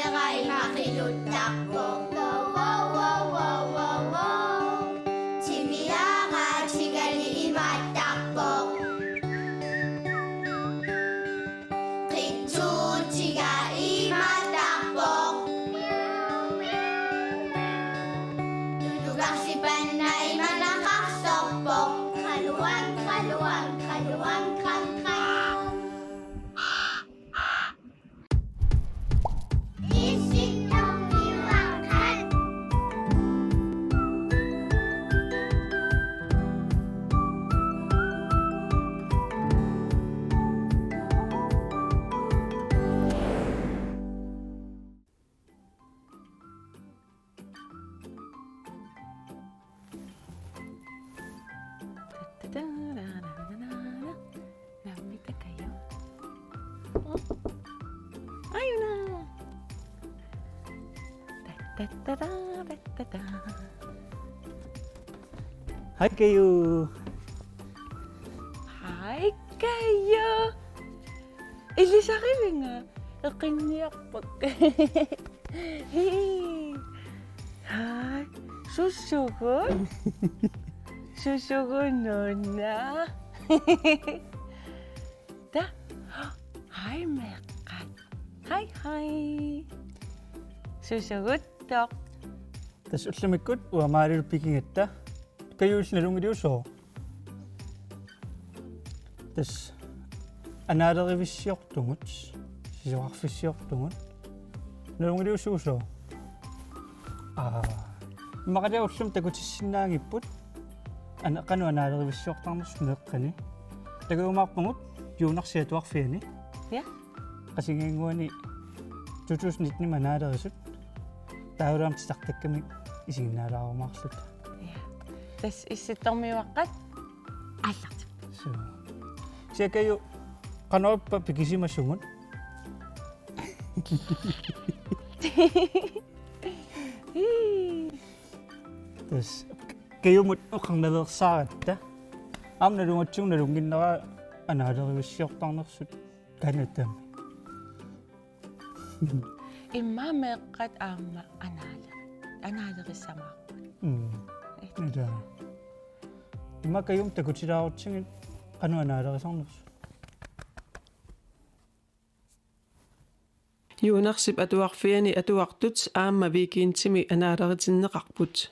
Nga'y makilutakbo. Wow, wow, wow, wow, wow, wow. Chimianga, chigali imatakbo. Kitsu, chiga imatakbo. Dudugak si Panay malakasokpok. Kaluwag, kaluwag, kaluwag, kangkang. Isip ng iwakan. Lapit na kayo. Oh, ayun na. Ta-ta-ta-ta-ta-ta-ta. Hi kayo! Hi kayo. Elisa kayo nga. Nakiniyak pag... Hey. Hi. Susugon? Susugon na. Da. Hi, Mekat. Hi, hi. Susugot tok. Tas utlamikut wa marir picking etta. Kayo snalungdiuso. Tas anarerivissiortungut. Sisuarfissiortungut. Nalungdiususo. Makada utlum tagutissinnaangipput. Kanu anarerivissiortarners meqqani. Taguumaarpungut yuunarsiatuarfiani. Ja? Kasi ngayon 2019 manadarisut. Tauram tisartakkami isinnaalaarumaarslut. Tas isitong may wakat. Alak. So. Siya kayo kanoppa pikisimasungut. Tas kayo mo kang naversaat ta. Am narungatsung narungin na anarerivissiortarnersut kanatam. Imma mekat ama anala. Anala sama. Nida. Ima kayong tagutsiraotsing kanu anarerisorners. Юунарсип атуарфиани атуартут аама викиинтими анаалеритиннеқарпут.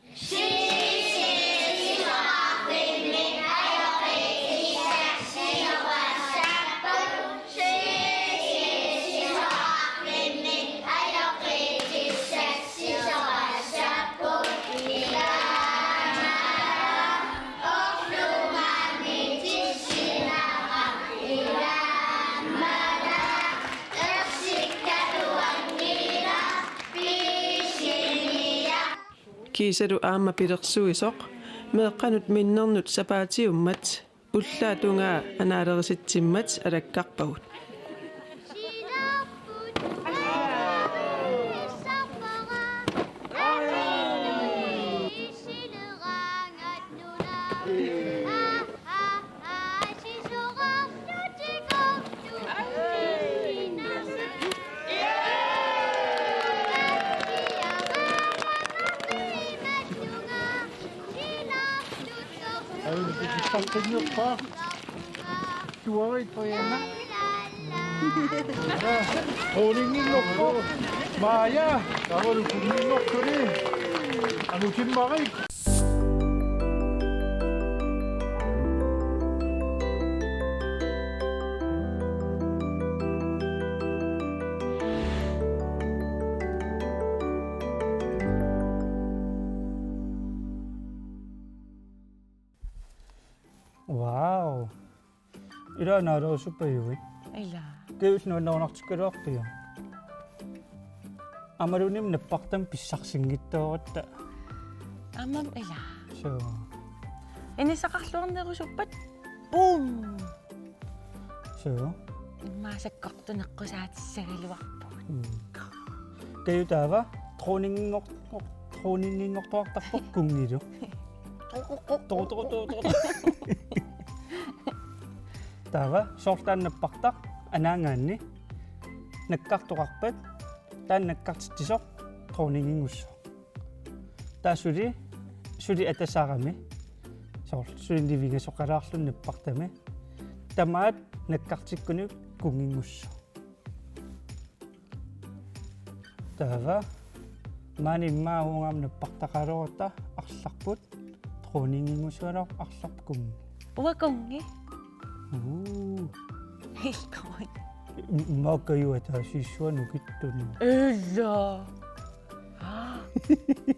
Kiisalu aama pilersuisoq meeqqanut minnernut sapaatiummat ullaatugaa anaalerisitimmat alakkarpagut. Honingilokko, Maya, 나를 국민lokko리, 아무진마가 Wow. Ira narosupayu. Ila. Kayo snononartikkeruarpiu. Amarunim nappaqtam pissarsinngittoorata. Amam ila. So. Inisaqarluarnerusuppat. Boom. So. Immaasakkortuneqqusaatissagiluarput. Kayo tava troninngortoartarpoq kungilu. To. Tava sortaannappaqtaq anaangaanni nakkartoqarpat тааннаккартитсоқ тронингингуссо таасули сули атасаарами соор сулиндивига соқалаарлуннаппартами тамаат наккартиккуни кунгингуссо тава мани мааунгамнаппартақалорута арларпут тронингингуссуалоо арларпкум Uakongi. уу Hilkoi. маакаюата сиссуанукиттуни Ella. Ah.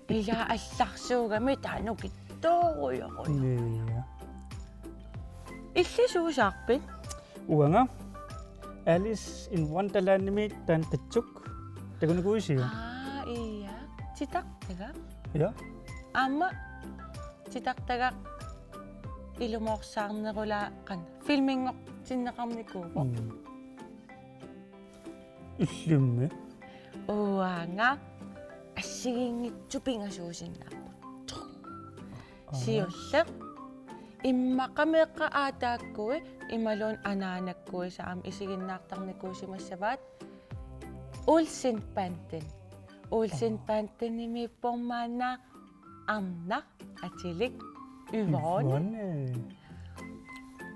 Illa алларсуугами таанукиттооруйорой. нея Иллисуусаарпит. уанга Alice in Wonderland ними таан qitsuk такунукуисиу Ah, iya. Titaqtaga. я Amma titaqtaga ilumorsaarnerula qan filmingoq tinneqarnikuupo. иллумми Uanga ассигингитсупингасуусиннааппа. Сиуллеq иммақамеққа аатааккуи ималуун анаанаккуи саам исигиннаартарникуусимассаваат Ulsinpanten имиппормаана арна атилик Yvonne.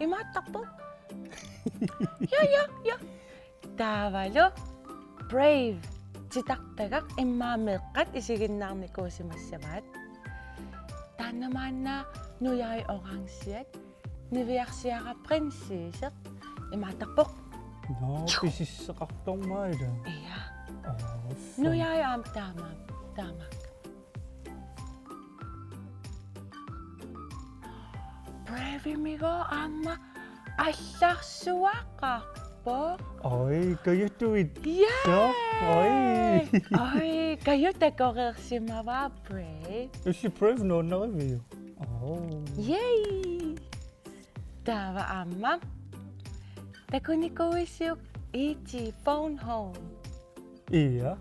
Имааттарпу. Я. Таавалу Brave. Титартагақ иммаамеэққат исигиннаарникуусимассаваат. Таанамаанна нуяи орангсиат нивиарсиара принцессеқ имааттарпоқ. но писиссеқартормаила Иа. Нуяи аам таамаа. Brave миго аама алларсуақарпо. ой каюттуит Yeah. ой Ой, каютакорерсимава Brave. исси прев ноннеривиу Yay! Тава аама. Такуникуисиук ити phone home. ия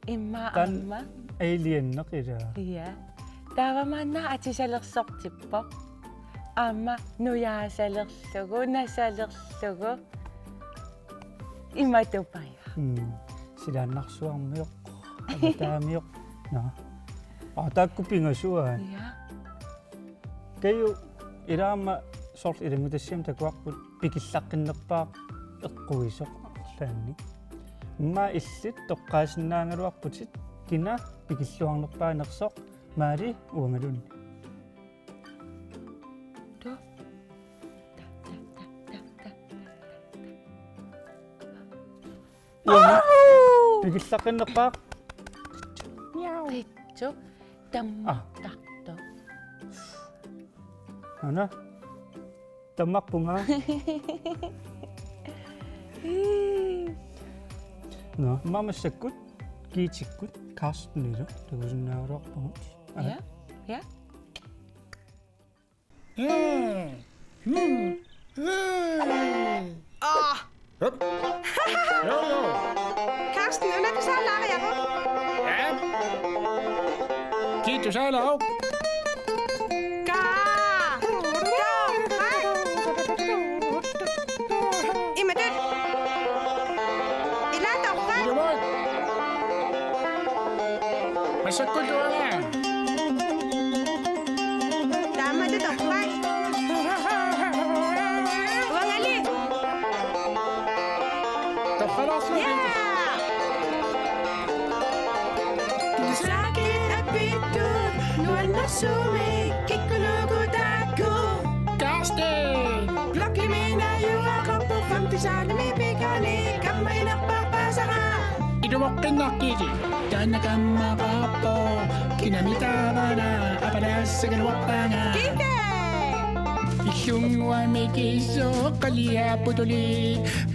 Имма Тан- аама. alien-неқила Iya. Тава манна атисалерсортиппо. Аама нуяасалерлугу, насалерлугу. Иматупая. силааннарсуармиоқ аматаамиоқ на атааккупингасуа Iya. каю илаама сорт илангутассиам такуарпут пикиллаққиннерпаа эққуисоқ лаанни ма иллит тоққаасиннаангалуарпутит кина пикиллуарнерпаанерсоқ маали уангалунни То. пикиллаққиннерпаа Ритсу таммартарто. ана таммарпунга но мамассаккут киитиккут карстнилу тагусиннааруарпагут Ja. Ja. Karsten, når du så lager jeg på. Kiitos, älä au. Jamen det. I lader dog fra. Jumal. Masa kultura. Dama det dog fra. Wangali. طب خلاص Ja. Slaget er bidt ud. Nu er den så væk. Ikke noget dago. Karsten. Blokke mener jo at komme på 50 sale med bækkerne. Kom mig ind og bare Sara. Idumoqqinnaqqiti taannakammaaqaappo kinamitaavana apalaassagalwaqqaanga Gitte. illunguamikisso qalliaaputuli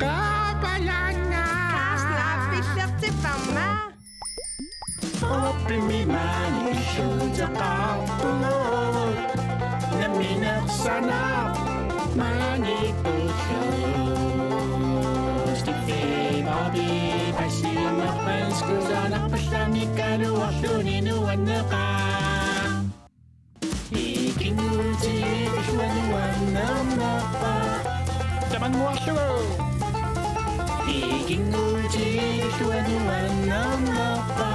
qaapalanga Karsten er billeder til mamma. oppimimani illuutaqaarpu naminersana manipullu Stifibabi passimaqqanskusaanarpallamikkaluarluni nuanneqa Ikinguuti pisuanuannernerpa Tamanmuarlugu Ikinguuti Tikiluanuannaqa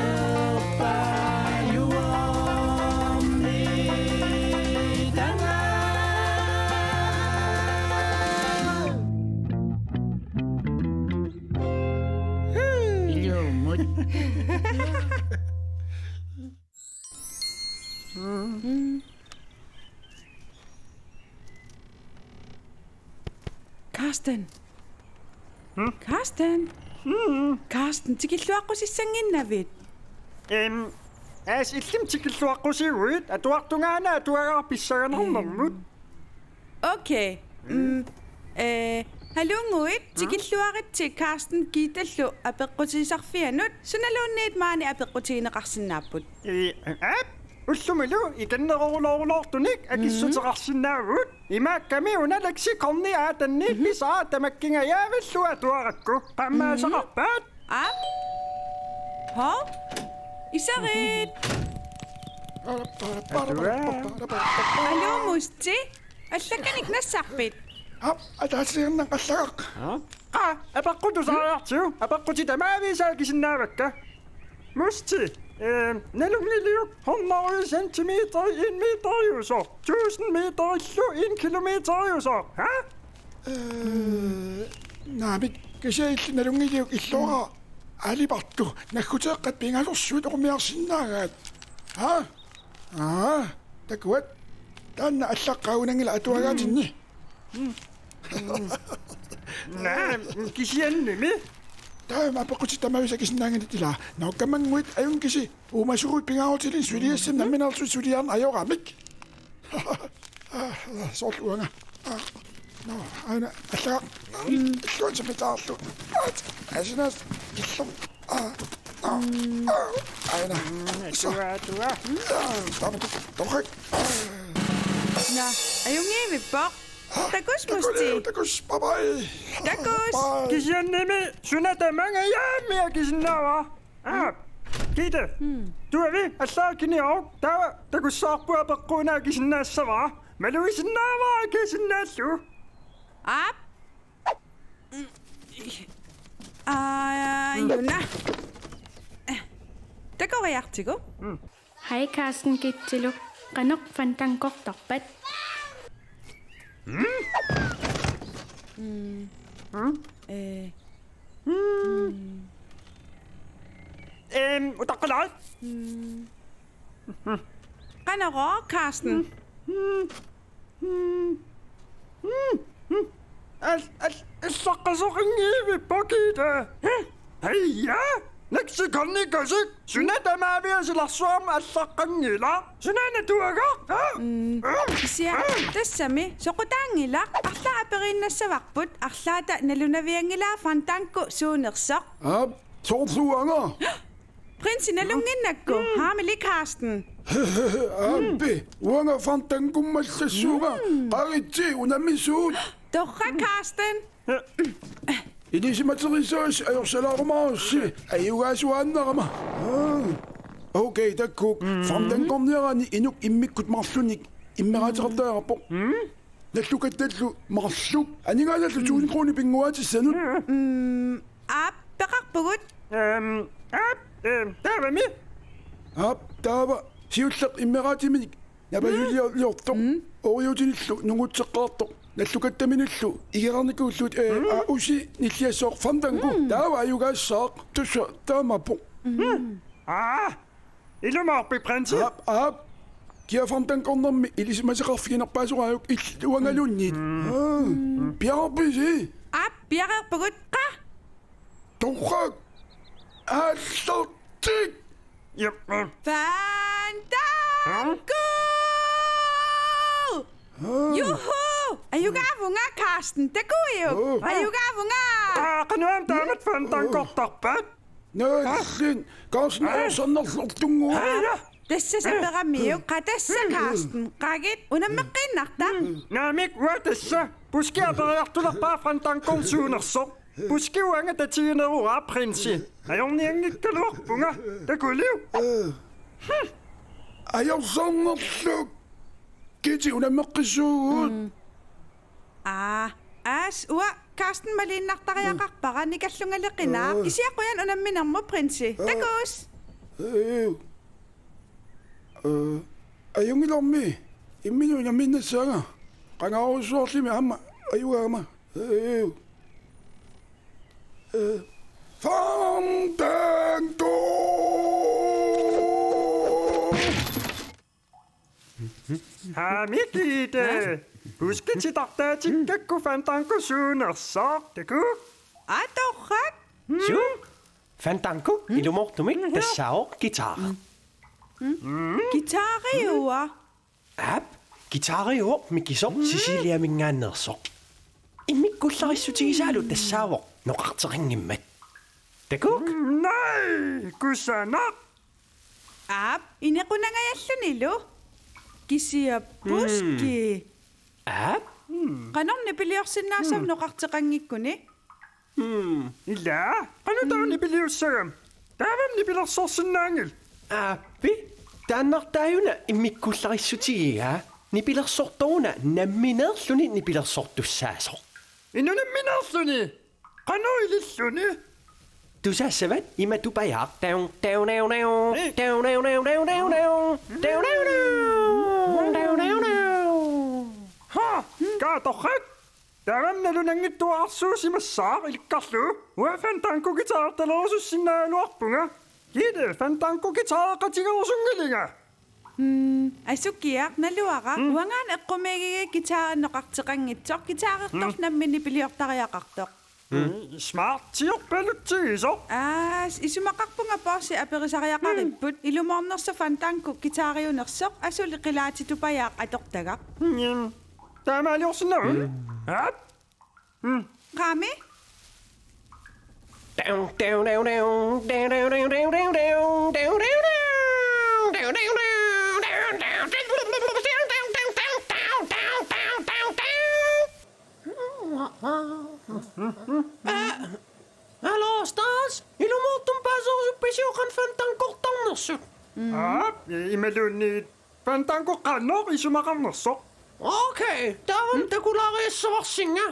Luannaqa yuamnidanga Ilumut Karsten. Karsten. Karsten, tikilluaqqusissanginnavit. As illum tikilluaqqusiuit atuartungaana atuagaa pissaganarnermut. Okay. Halunguit tikilluaritsi Karsten giitallu apeqqutiisarfianut sunaluunniit maani apeqqutiineqarsinnaaput. Ullumulu ikannerorulorulortunik akissuteqarsinnaagut imaakkami unalaksi korni aatanni pisaa tamakkingayaavillua atuarakku qammaasaqarpaat Ho? Isarit. Halumusti. Allakanik nassarpit. атаасиернақаллагақ апаққутусаариарtiu апаққути тамаависаакисиннаавакка мусти налунгилиук 100 сантиметр 1 метриусо 1000 метриллу 1 километриусо наамик кисаилли налунгилиук иллуара алипарту наггутеэққат пингалорсуит оқумиарсиннаагаат такуат таанна аллаққаагунангила атуагаатинни кисианними таама апеққути тамависакисиннаангани науккаммангуит аюн киси уумасуруит пингаарутилин сулиассам намминаарсу сулиарн аёрамик соорлуанга ана аллаа иллуансапатаарлу асинас киллум ана туа тохак На, аюнгивиппоқ. Такусмусти. такус бабай Такус. кисианними сунатамангаyaamia кисиннаава киде туави аллаакиниоқ таа такуссаарпуа пеққунаа кисиннаассаваа малуисиннааваа кисиннааллу Ап. Юна. Такориартиго. Hej Karsten Gittiluk. Qanok fantangkortarpat. утаққалаат Qanoro Karsten. аллаққасоқингиивиппакита хайя наксикорникасик сунатамаавиасиларсуарма аллаққангила сунана туагаа Isia тассами соқутаангила арлаа периннассаварпут арлаата налунавиангилаа фантанку суунерсоқ. соорлуанга Prinsen налунгиннакку хаамили Karsten. ампи уанга фантангуммаллассуга qaritsi unamisuut Torra Karsten. илисиматерисаас ajorsalaarumaarussi аюгаасуааннерама окей такку фантангорниарани инук иммиккут марлуник иммераатеқартаарпо наллукатталлу марлук анигаалаллу 1000 крони пингуаатиссанут Ап пеқарпугут. тавами таава сиуллеқ иммераатиминик набаюлиорлиорто ориутиниллу нугутсеққартоқ наллукаттаминуллу игеарникууллут уси ниллиассооқ фантангу таава аюгаассаақ тусса таамаппо илумаарпи принси киа фантангорнэрми илисимасеқарфигинерпаасурааюк иллуангалуунниит пиарписи Ап пиарерпугут қа. тухак аллартик Fandango! Juhu! Аюгаавунга Karsten. Такуйу. Аюгаавунга. qanуам таамат фантангортарпаат нэллин каасна орсаннерлортунгуа Тассасаперамиу qatassa Karsten. Qagit unammeqqinnarta. наамик уатасса пускиапериартулерпаа фантангорсуунерсо пускиуанга татигинеруа принси аёрниангиккалуарпунга такулиу ajorsornerluk kiti unammeqqissuugut As ua Karsten malinnartariaqarpara nikallungaleqinaa kisiaqquyan unamminermu prinsi takus Ayungilormi. Imminu minnasaanga. Qangarusuorlimi amma ayugaama. Fandango! Hamikide. Huskititaqtaatikakku Fandango suunersoq taku. atorrak Suu. Fandango, ilumortumik tassaoq guitar. gitariua App, guitarior mikisor Cecilia mingaannersoq. Immikkullarissutigисaalу тассаавоq noqarteqingimmat. Takuk? Nej, kussanaq. aap inequnangayallunilu kisiappuski App? qanorni piliorsinnaasam noqarteqangikkuni Illa, qanutauni piliussagam. Taavamni pilersorsinnaangil. Appi, taannartaajuna immikkullarissutigigaa nipilersortoruna nammineerluni nipilersortussaasoq. Inunamminerluni. Qanu ililluni. Tusaasavat imatupajaaq taun taun taun taun taun taun taun taun taun taun taun. Ha, kaatoqak. Taavamnalunangittuarsuusimassaaq ilikkarlu. Ua Fandango gitaartalerussinaaluarpunga. Kide Fandango gitaaqatigerusungalinga. asukkiaq naluaqa uangaan eqqumiigigi gitaarnoqarteqangitsoq gitaarertor nammini piliortariaqartoq Smart tiorpaluttigisoq. As isumaqarpunga porsi aperisariaqaripput ilumornersa Fandango gitaariunersoq asuli qilaatitupajaaq atortagaq Taamaaliorsinnaun. Ap. qaami Taun taun taun taun taun taun taun taun taun taun taun taun. Hallo, Stas. Ilumortum paasorsuppisiuqan Fandangoqtarnersut. Ap. Imalunni Fandango qannoq isumaqarnersoq. Okay, tavam takulaariissavарsinga.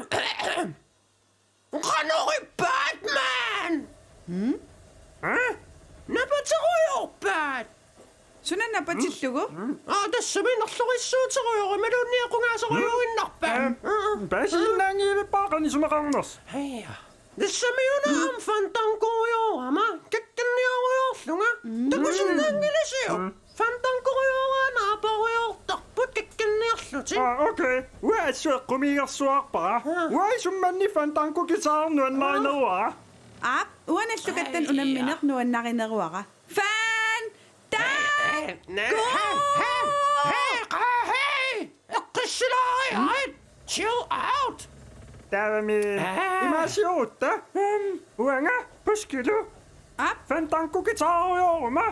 Qanori Batman. Napateruyorpaat. sunannapatillugu Tassaminnerlurissuuteruyor imalunniaqungaaseriuinnarpaat. Basiinnaangiilipaaqan isumaqarners. Heia. Tassamiunaam Fandangoruyorama kakkanniaruyorlunga. Takusinnaangilisiu. Fandangoruyoraanaaparuyortarput kakkanniarluti. Okay. Ua assueqqumiigersuarpara. Ua isummanni Fandango gitaarnuannarineruara. aap uanallukattan unammineq nuannarineruaqa Hey! Eqqissilariarit. Chill out. Taavami imaasiuutta. Uanga puskilu. aap Fandango gitaarujoruma.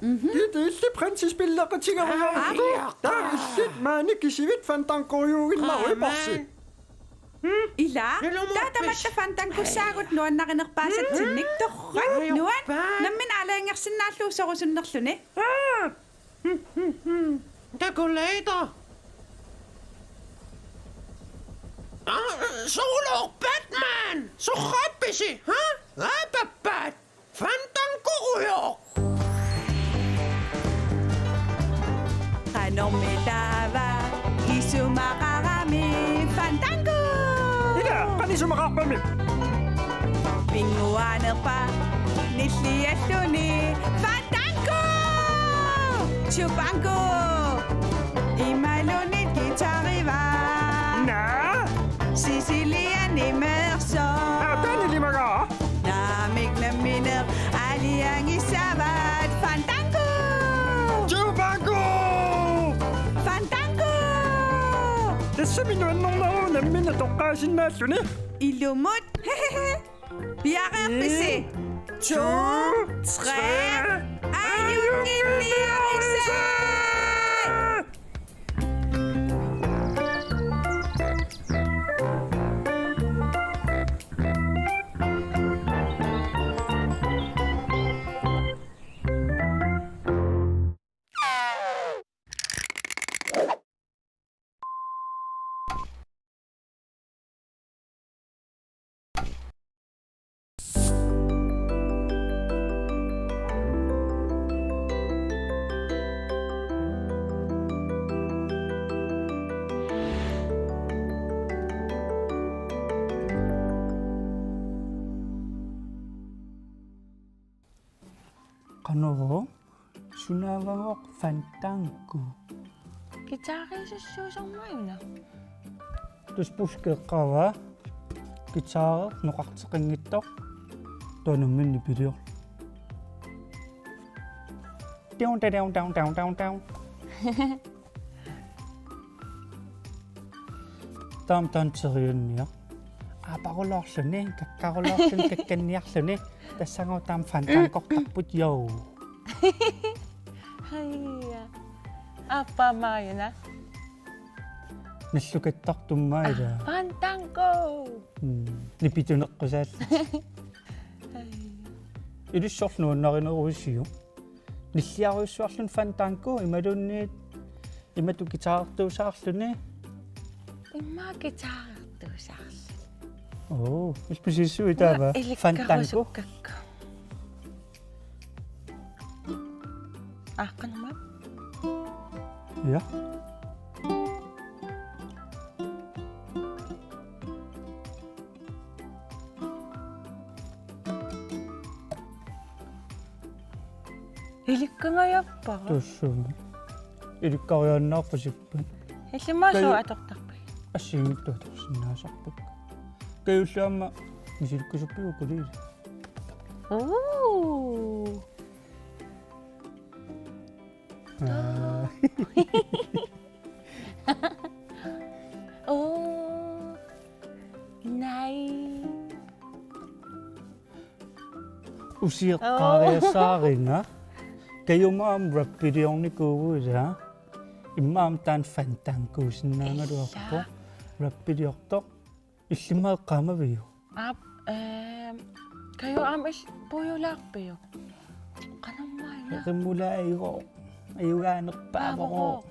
Illi prinsispilleqatigeruyorlu. Taavillit maani kisivit Fandangorujugillaruiparsi. ila tatamatta Fandangossaagut nuannarinerpaasatsinnik torrak nuan nammin alaangersinnaalluusorusunnerluni Takuleita. Solor Batman. Sorrappisi, ha? Apappat. Fandangoruyor. qanormitava isumaqarami Fandango Ida, qanisumaqarpami. pinguanerpa nillialluni Fandango chupango imalunit gitariva Na. Cecilia nimerso Taanilimaga. namik naminer aliangisavat Fandango Chupango. Fandango Tassaminuannernaru nammina toqqaasinnaalluni. ilumut biarerpisi 2 3 ayungilliarisa no sunavangok fantanku Gitarissussuusormayuna. tuspuskeqqava gitaare noqarteqinngittoq tonumminni pilior down down down down down down tam tanteriunnia апарулоорлуни каккарулоорлуни какканниарлуни тассангоо таам фантангортарпут ёу Haya. Appamayuna. наллукаттартуммаила Fantango. нипитунеққусаал илуссорлуннаринеруиссиу ниллиаруйссуарлун фантанку ималунниит имату гитаартуусаарлуни Imma gitaartuusarlu. оо илписиссуи таава фантанку Аққанма. я Ilikkungayappara. туссуу иликкарианнаарпасиппут Илимаасу аторторпи. ассиингиттуаторсинаасарпак каюллаама мисилккусуппигу кулиили Ooh. Oh. Nice. усиэққариассааринга каюмаам раппилиорникуугуила иммаам таан фантанкуусиннаангалуарпо раппилиортоқ иллимаэққаамавиу Ап kayo is puyulaarpiu. Qanammaana. риммулааиго аюгаанерпаавоо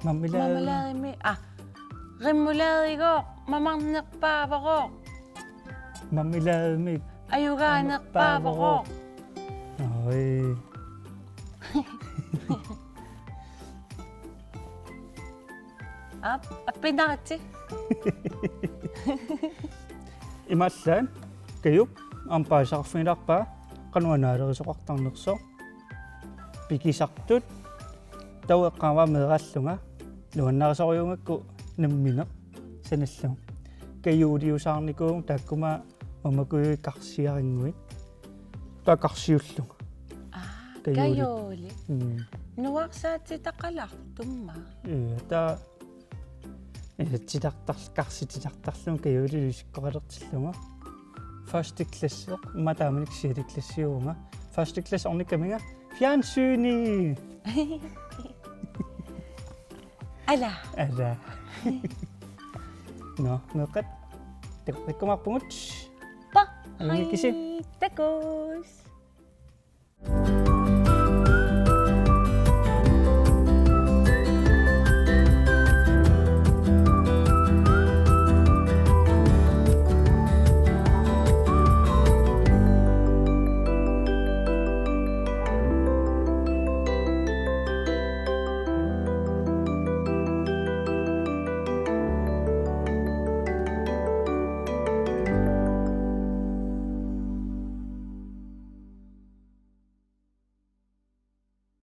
Mamalaarimi rimulaarigo mamarnerpaavaro. маммилаами Ayugaanerpaavaro. ой Appinarati. ималлаан каюп ампаасарфинарпаа кануанаалерисоқартарнерсо пикисартут тауэққава меэраллунга нуаннарисориунгакку наммине саналлу каюулиусаарникуум тааккума мамакуи карсиарингуи таакарсиуллунга Kayuli. Nuarsaati taqalartumma. та титартарлун каюулисиккоралертиллунга first class матаманик сиали классиуунга first class орникамига фиансюни Ala. ала но нэкат тэккумарпугут Pa. Ano yung kisi? Takos.